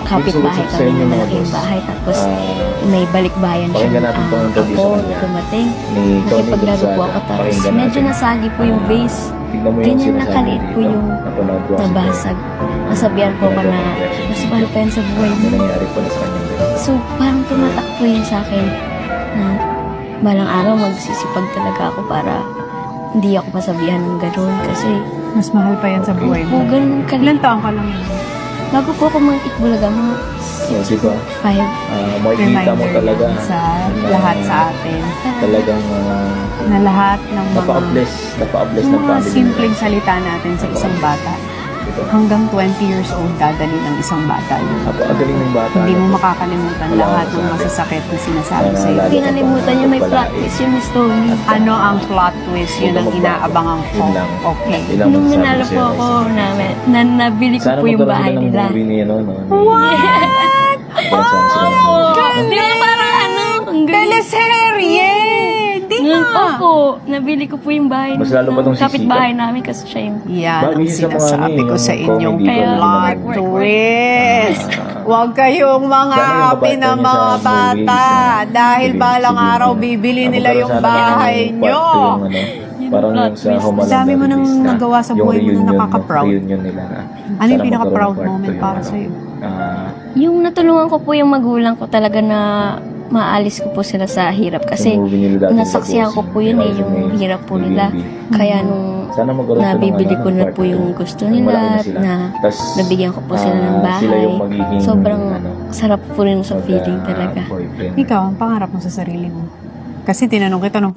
kapitbahay kami na malaking bahay. Tapos may balikbayan siya. Pakinggan natin itong interview Ako, sa kanya. dumating. Ni Tony Nakipaglaro po Gonzaga. ako. Tapos Pakinggan medyo natin. nasagi po yung vase. Tignan mo yung Ganyan sinasabi nakaliit po dito. yung Napanood ko kasi nabasag. Nasabihan po ako na mas mahal pa yan sa buhay ito. mo. May nangyari po na sa kanya. So, parang tumatak po yun sa akin na balang araw magsisipag talaga ako para hindi ako masabihan ng gano'n kasi Mas mahal pa yan sa buhay po mo. ganun Ilan kalit. taong ka lang yun? Bago po ako mga Itbulaga, mga So, di ba? 5. Makikita mo Reminder talaga yan sa na lahat sa atin. talagang Na lahat ng mga, napaka-bless ng mga family. simpleng salita natin sa isang bata. Diba? Hanggang 20 years old dadali ng isang bata yun. Napakagaling ng bata. Hindi mo Ano? makakalimutan Wala lahat akong ng masabi. masasakit na sinasabi Wala sa'yo. lalo. Pinalimutan niyo may plot twist yung Miss Tony. Ano ang plot twist? Yun ang inaabangan ko. Yun lang. Okay. Ilang Nung masasabi nanalo sa'yo, po ako, Rosie? na nabili ko Sana po yung magkaroon bahay ka ng nila. movie ni ano, no? Di ba parang ano? Ang galing. Teleserye! Di Ngayon ba? po, nabili ko po yung bahay Mas lalo pa tong ng kapitbahay namin kasi siya yung Yan ang Bagay sa mga sinasabi ano, ko sa yung inyong comedy Kaya- plot work. twist. Huwag kayong mga Sana yung happy na mabata niyo mga sa bata. movies, Dahil sige, balang sige, araw sige. bibili Ako nila pero yung sana bahay yung nyo. part two, yung ano, parang plot yung sa twist. Home Alone Dami mo na nang release na, nagawa sa yung buhay mo na reunion, nakaka-proud. reunion nila na. Ano yung Sana pinaka-proud magkaroon moment part two para yung sa'yo? Yung natulungan ko po yung magulang ko talaga na maalis ko po sila sa hirap kasi yung movie nila dati nasaksihan sa ko po yun eh, Bossing, yung Resume, hirap po Airbnb. nila. Kaya nung Sana magkaroon pa ng nabibili ko na part po two. yung gusto Malaki nila sila. na Tas, nabigyan ko po sila ng sila bahay. yung magiging Sobrang ano, sarap po rin sa feeling talaga. boyfriend. Ikaw, ang pangarap mo sa sarili mo. Kasi tinanong kita nung